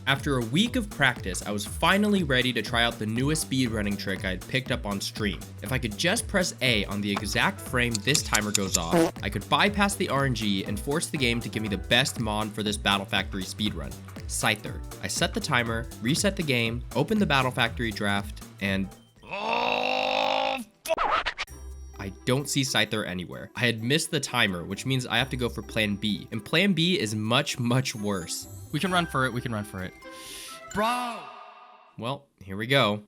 After a week of practice, I was finally ready to try out the newest speedrunning trick I had picked up on stream. If I could just press A on the exact frame this timer goes off, I could bypass the RNG and force the game to give me the best mod for this Battle Factory speedrun, Scyther. I set the timer, reset the game, opened the Battle Factory draft, and I don't see Scyther anywhere. I had missed the timer, which means I have to go for plan B, and plan B is much, much worse. We can run for it. We can run for it. Bro! Well, here we go.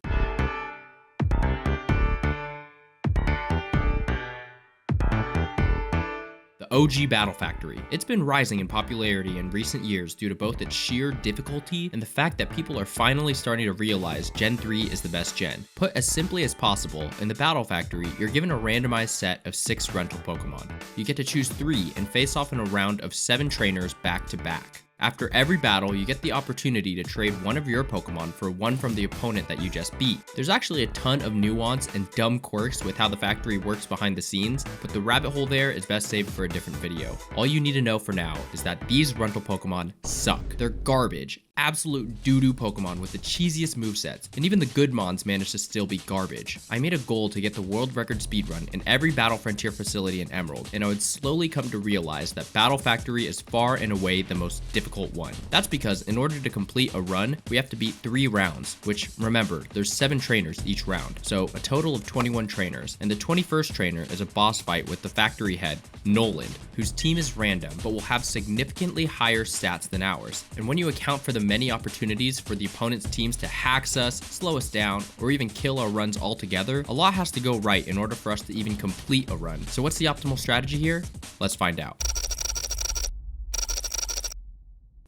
The OG Battle Factory. It's been rising in popularity in recent years due to both its sheer difficulty and the fact that people are finally starting to realize Gen 3 is the best gen. Put as simply as possible, in the Battle Factory, you're given a randomized set of 6 rental Pokemon. You get to choose 3 and face off in a round of 7 trainers back to back. After every battle, you get the opportunity to trade one of your Pokemon for one from the opponent that you just beat. There's actually a ton of nuance and dumb quirks with how the factory works behind the scenes, but the rabbit hole there is best saved for a different video. All you need to know for now is that these rental Pokemon suck. They're garbage. Absolute doo-doo Pokemon with the cheesiest movesets, and even the good mons manage to still be garbage. I made a goal to get the world record speedrun in every Battle Frontier facility in Emerald, and I would slowly come to realize that Battle Factory is far and away the most difficult one. That's because in order to complete a run, we have to beat 3 rounds, which, remember, there's 7 trainers each round, so a total of 21 trainers, and the 21st trainer is a boss fight with the factory head, Nolan, whose team is random, but will have significantly higher stats than ours. And when you account for the many opportunities for the opponent's teams to hack us, slow us down, or even kill our runs altogether, a lot has to go right in order for us to even complete a run. So what's the optimal strategy here? Let's find out.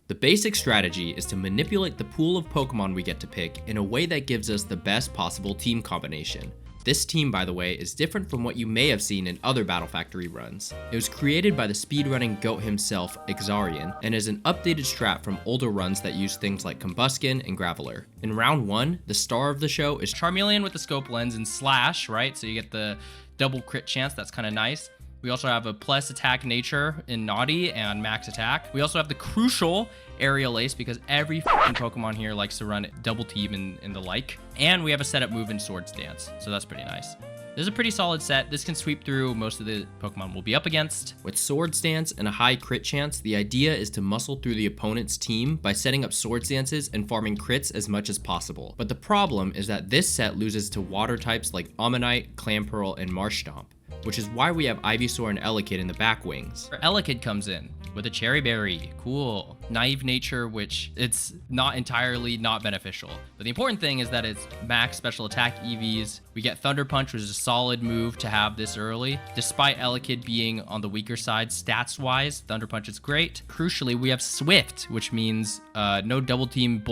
The basic strategy is to manipulate the pool of Pokemon we get to pick in a way that gives us the best possible team combination. This team, by the way, is different from what you may have seen in other Battle Factory runs. It was created by the speedrunning goat himself, Exarian, and is an updated strat from older runs that use things like Combuskin and Graveler. In round 1, the star of the show is Charmeleon with the scope lens and slash, right? So you get the double crit chance. That's kind of nice. We also have a plus attack nature in Naughty and max attack. We also have the crucial aerial ace because every Pokemon here likes to run double team and the like. And we have a setup move in Swords Dance, so that's pretty nice. This is a pretty solid set. This can sweep through most of the Pokemon we'll be up against. With Swords Dance and a high crit chance, the idea is to muscle through the opponent's team by setting up Swords Dances and farming crits as much as possible. But the problem is that this set loses to water types like Ammonite, Clamperl, and Marshtomp, which is why we have Ivysaur and Elekid in the back wings. Elekid comes in with a Cherry Berry, cool. Naive Nature, which it's not entirely not beneficial. But the important thing is that it's max special attack EVs. We get Thunder Punch, which is a solid move to have this early. Despite Elekid being on the weaker side stats-wise, Thunder Punch is great. Crucially, we have Swift, which means no double team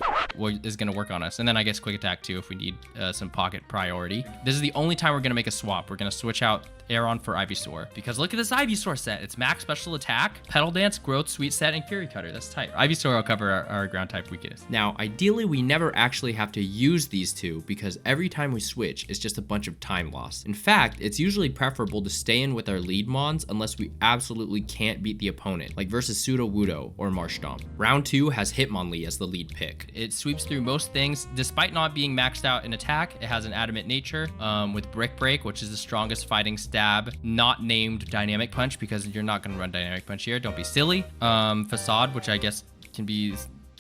is gonna work on us. And then I guess Quick Attack too if we need some pocket priority. This is the only time we're gonna make a swap. We're gonna switch out Aeron for Ivysaur, because look at this Ivysaur set. It's max special attack, Petal Dance, Growth, Sweet Set, and Fury Cutter. That's tight. Ivysaur will cover our ground type weakness. Now, ideally, we never actually have to use these two because every time we switch, it's just a bunch of time loss. In fact, it's usually preferable to stay in with our lead mons unless we absolutely can't beat the opponent, like versus Sudowoodo or Marshtomp. Round 2 has Hitmonlee as the lead pick. It sweeps through most things. Despite not being maxed out in attack, it has an adamant nature with Brick Break, which is the strongest fighting stab, not named Dynamic Punch because you're not going to run Dynamic Punch here. Don't be silly. Facade, which I guess can be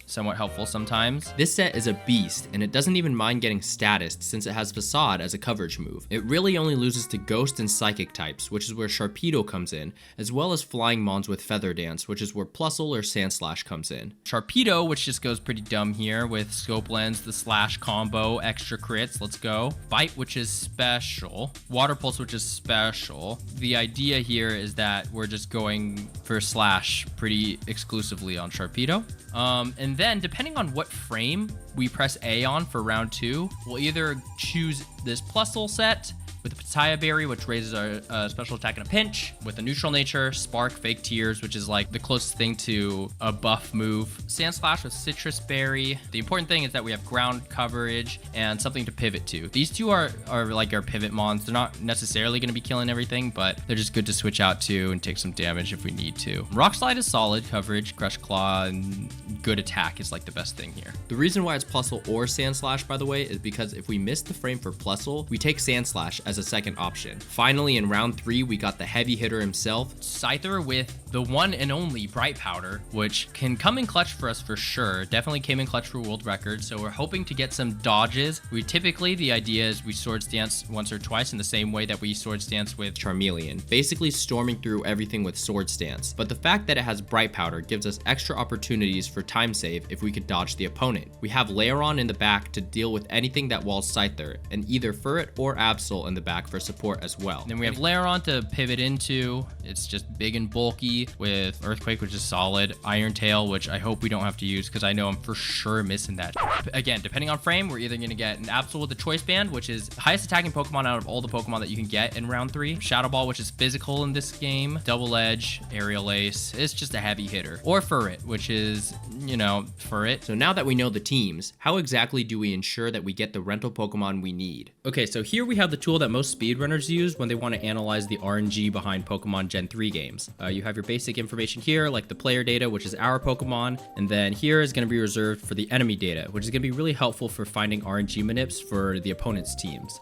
somewhat helpful sometimes. This set is a beast, and it doesn't even mind getting statused since it has Facade as a coverage move. It really only loses to Ghost and Psychic types, which is where Sharpedo comes in, as well as Flying Mons with Feather Dance, which is where Plusle or Sandslash comes in. Sharpedo, which just goes pretty dumb here with Scope Lens, the Slash combo, extra crits, let's go. Bite, which is special. Water Pulse, which is special. The idea here is that we're just going for Slash pretty exclusively on Sharpedo. And then, depending on what frame we press A on for round 2, we'll either choose this Plusle set, with the Pitaya Berry, which raises our special attack in a pinch, with a neutral nature, Spark, Fake Tears, which is like the closest thing to a buff move, Sand Slash with Citrus Berry. The important thing is that we have ground coverage and something to pivot to. These two are like our pivot mons. They're not necessarily going to be killing everything, but they're just good to switch out to and take some damage if we need to. Rock Slide is solid coverage, Crush Claw, and good attack is like the best thing here. The reason why it's Plusle or Sand Slash, by the way, is because if we miss the frame for Plusle, we take Sand Slash as a second option. Finally, in round 3, we got the heavy hitter himself, Scyther with the one and only Bright Powder, which can come in clutch for us for sure. Definitely came in clutch for world record, so we're hoping to get some dodges. The idea is we Swords Dance once or twice in the same way that we Swords Dance with Charmeleon, basically storming through everything with Swords Dance. But the fact that it has Bright Powder gives us extra opportunities for time save if we could dodge the opponent. We have Lairon in the back to deal with anything that walls Scyther, and either Furret or Absol in the back for support as well. Then we have Lairon to pivot into. It's just big and bulky with Earthquake, which is solid. Iron Tail, which I hope we don't have to use because I know I'm for sure missing that. Again, depending on frame, we're either going to get an Absol with the Choice Band, which is the highest attacking Pokemon out of all the Pokemon that you can get in round 3. Shadow Ball, which is physical in this game. Double Edge, Aerial Ace. It's just a heavy hitter. Or Furret, which is, you know, Furret. So now that we know the teams, how exactly do we ensure that we get the rental Pokemon we need? Okay, so here we have the tool that most speedrunners use when they want to analyze the RNG behind Pokemon Gen 3 games. You have your basic information here, like the player data, which is our Pokemon, and then here is going to be reserved for the enemy data, which is going to be really helpful for finding RNG manips for the opponent's teams.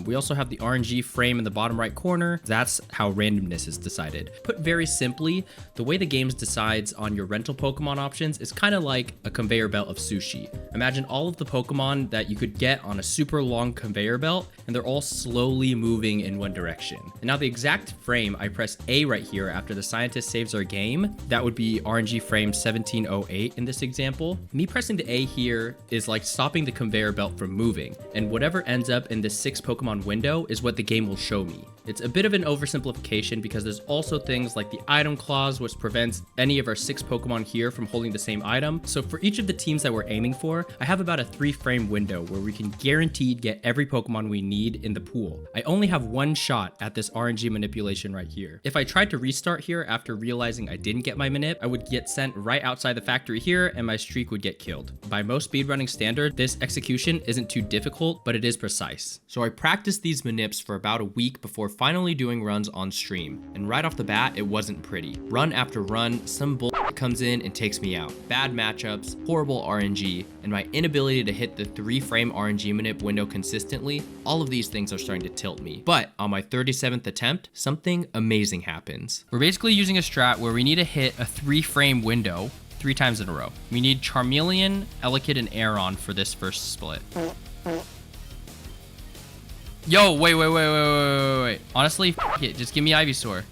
We also have the RNG frame in the bottom right corner. That's how randomness is decided. Put very simply, the way the game decides on your rental Pokemon options is kind of like a conveyor belt of sushi. Imagine all of the Pokemon that you could get on a super long conveyor belt, and they're all slowly moving in one direction. And now the exact frame, I press A right here after the scientist saves our game. That would be RNG frame 1708 in this example. Me pressing the A here is like stopping the conveyor belt from moving, and whatever ends up in this 6 Pokemon window is what the game will show me. It's a bit of an oversimplification because there's also things like the item clause, which prevents any of our 6 Pokemon here from holding the same item. So for each of the teams that we're aiming for, I have about a 3-frame window where we can guaranteed get every Pokemon we need in the pool. I only have one shot at this RNG manipulation right here. If I tried to restart here after realizing I didn't get my manip, I would get sent right outside the factory here and my streak would get killed. By most speedrunning standard, this execution isn't too difficult, but it is precise. So I practiced these manips for about a week before finally doing runs on stream, and right off the bat, it wasn't pretty. Run after run, some bull comes in and takes me out. Bad matchups, horrible RNG, and my inability to hit the 3-frame RNG manip window consistently, all of these things are starting to tilt me. But on my 37th attempt, something amazing happens. We're basically using a strat where we need to hit a 3-frame window 3 times in a row. We need Charmeleon, Elekid, and Aeron for this first split. Yo, wait. Honestly, f it. Just give me Ivysaur.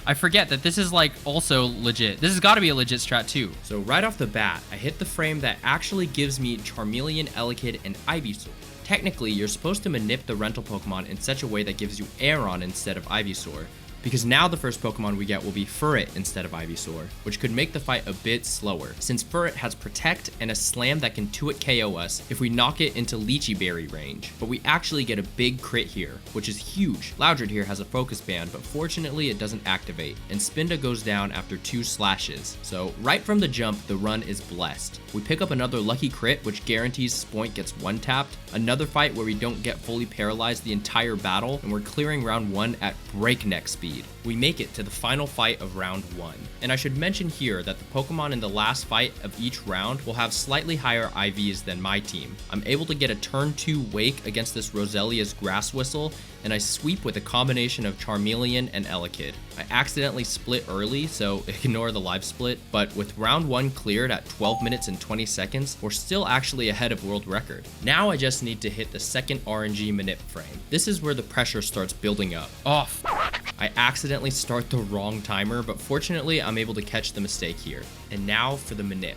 I forget that this is like also legit. This has got to be a legit strat too. So right off the bat, I hit the frame that actually gives me Charmeleon, Elekid, and Ivysaur. Technically, you're supposed to manip the rental Pokemon in such a way that gives you Aeron instead of Ivysaur, because now the first Pokemon we get will be Furret instead of Ivysaur, which could make the fight a bit slower, since Furret has Protect and a Slam that can 2-hit KO us if we knock it into Lychee Berry range. But we actually get a big crit here, which is huge. Loudred here has a Focus Band, but fortunately it doesn't activate, and Spinda goes down after 2 slashes. So right from the jump, the run is blessed. We pick up another lucky crit, which guarantees Spoink gets 1-tapped, another fight where we don't get fully paralyzed the entire battle, and we're clearing round 1 at breakneck speed. We make it to the final fight of round 1. And I should mention here that the Pokemon in the last fight of each round will have slightly higher IVs than my team. I'm able to get a turn 2 Wake against this Roselia's Grass Whistle, and I sweep with a combination of Charmeleon and Elekid. I accidentally split early, so ignore the live split, but with round 1 cleared at 12 minutes and 20 seconds, we're still actually ahead of world record. Now I just need to hit the second RNG manip frame. This is where the pressure starts building up. I accidentally start the wrong timer, but fortunately I'm able to catch the mistake here. And now for the manip.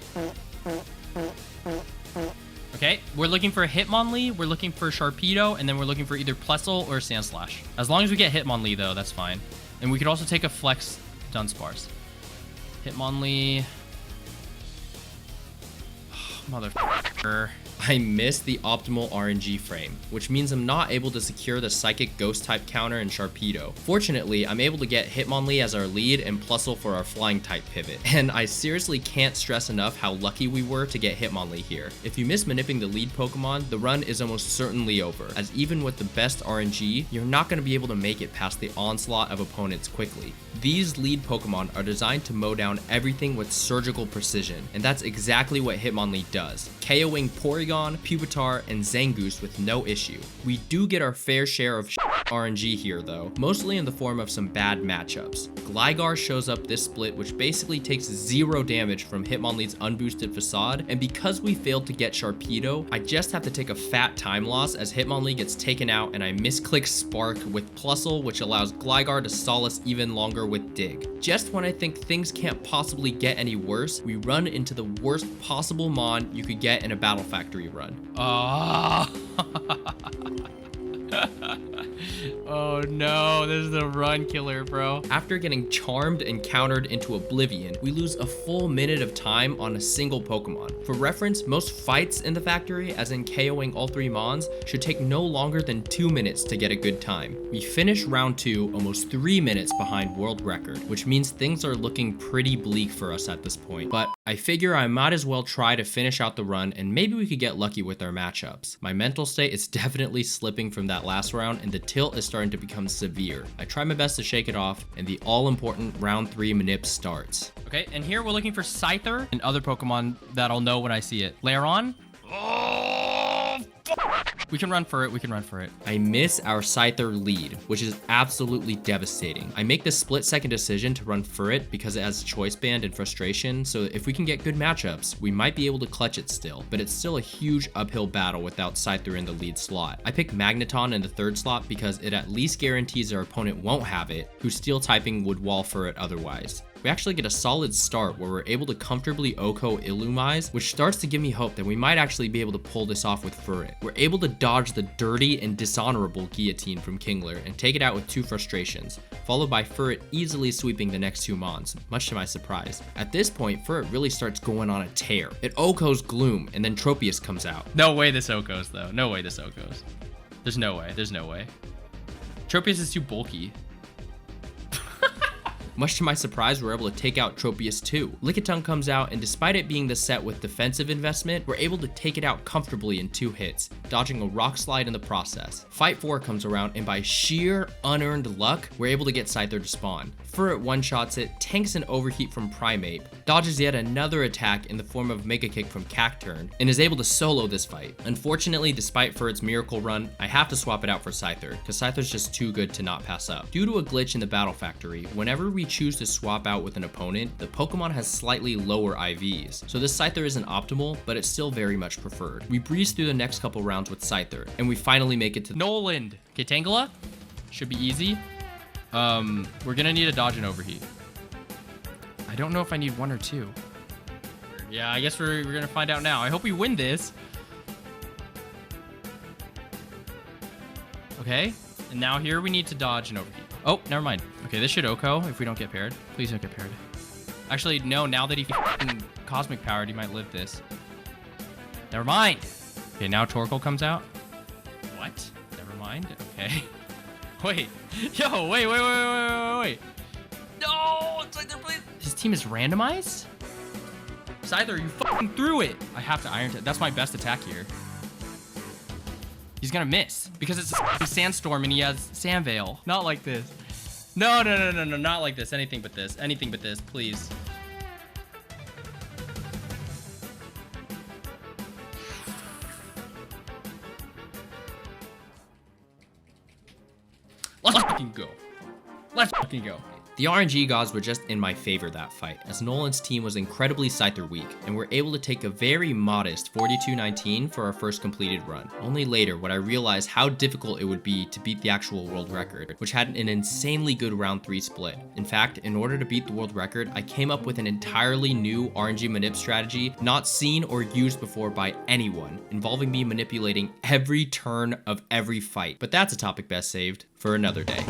Okay, we're looking for a Hitmonlee, we're looking for Sharpedo, and then we're looking for either Plusle or Sandslash. As long as we get Hitmonlee though, that's fine. And we could also take a Flex Dunsparce. Hitmonlee. Mother. I missed the optimal RNG frame, which means I'm not able to secure the Psychic Ghost type counter in Sharpedo. Fortunately, I'm able to get Hitmonlee as our lead and Plusle for our flying type pivot. And I seriously can't stress enough how lucky we were to get Hitmonlee here. If you miss manipping the lead Pokemon, the run is almost certainly over, as even with the best RNG, you're not going to be able to make it past the onslaught of opponents quickly. These lead Pokemon are designed to mow down everything with surgical precision, and that's exactly what Hitmonlee does, KOing Porygon, Pupitar, and Zangoose with no issue. We do get our fair share of RNG here though, mostly in the form of some bad matchups. Gligar shows up this split, which basically takes 0 damage from Hitmonlee's unboosted Facade, and because we failed to get Sharpedo, I just have to take a fat time loss as Hitmonlee gets taken out and I misclick Spark with Plusle, which allows Gligar to solace even longer with Dig. Just when I think things can't possibly get any worse, we run into the worst possible Mon you could get in a Battle Factory run. Oh no, this is the run killer, bro. After getting charmed and countered into oblivion, we lose a full minute of time on a single Pokemon. For reference, most fights in the factory, as in KOing all 3 Mons, should take no longer than 2 minutes to get a good time. We finish round 2 almost 3 minutes behind world record, which means things are looking pretty bleak for us at this point. But I figure I might as well try to finish out the run and maybe we could get lucky with our matchups. My mental state is definitely slipping from that last round and the tilt is starting to become severe. I try my best to shake it off and the all-important round 3 manip starts. Okay, and here we're looking for Scyther and other Pokemon that I'll know when I see it. Lairon? Oh, we can run for it, we can run for it. I miss our Scyther lead, which is absolutely devastating. I make the split-second decision to run Furret because it has Choice Band and Frustration, so if we can get good matchups, we might be able to clutch it still, but it's still a huge uphill battle without Scyther in the lead slot. I pick Magneton in the 3rd slot because it at least guarantees our opponent won't have it, whose Steel typing would wall Furret otherwise. We actually get a solid start where we're able to comfortably Oko Illumise, which starts to give me hope that we might actually be able to pull this off with Furret. We're able to dodge the dirty and dishonorable Guillotine from Kingler and take it out with 2 Frustrations, followed by Furret easily sweeping the next 2 Mons, much to my surprise. At this point, Furret really starts going on a tear. It Okos Gloom, and then Tropius comes out. No way this Okos though, no way this Okos. There's no way, there's no way. Tropius is too bulky. Much to my surprise, we're able to take out Tropius too. Lickitung comes out, and despite it being the set with defensive investment, we're able to take it out comfortably in 2 hits, dodging a Rock Slide in the process. Fight 4 comes around, and by sheer unearned luck, we're able to get Scyther to spawn. Furret one-shots it, tanks an Overheat from Primeape, dodges yet another attack in the form of Mega Kick from Cacturn, and is able to solo this fight. Unfortunately, despite Furret's miracle run, I have to swap it out for Scyther, because Scyther's just too good to not pass up. Due to a glitch in the Battle Factory, whenever we choose to swap out with an opponent, the Pokemon has slightly lower IVs, so this Scyther isn't optimal, but it's still very much preferred. We breeze through the next couple rounds with Scyther, and we finally make it to Nolan. Okay, Tangela should be easy. We're gonna need a dodge and overheat. I don't know if I need 1 or 2. Yeah, I guess we're gonna find out now. I hope we win this. Okay, and now here we need to dodge and overheat. Oh, never mind. Okay, this should Oko if we don't get paired. Please don't get paired. Actually, no, now that he cosmic powered, he might live this. Never mind. Okay, now Torkoal comes out. What? Never mind. Okay. Wait. Yo, wait. No! Scyther, please. His team is randomized? Scyther, you fucking threw it. I have to Iron Tap. That's my best attack here. He's gonna miss because it's a Sandstorm and he has Sandveil. Not like this. No, not like this. Anything but this. Anything but this, please. Let's fucking go. Let's fucking go. The RNG gods were just in my favor that fight, as Nolan's team was incredibly Scyther weak, and were able to take a very modest 42-19 for our first completed run. Only later would I realize how difficult it would be to beat the actual world record, which had an insanely good round 3 split. In fact, in order to beat the world record, I came up with an entirely new RNG manip strategy not seen or used before by anyone, involving me manipulating every turn of every fight. But that's a topic best saved for another day.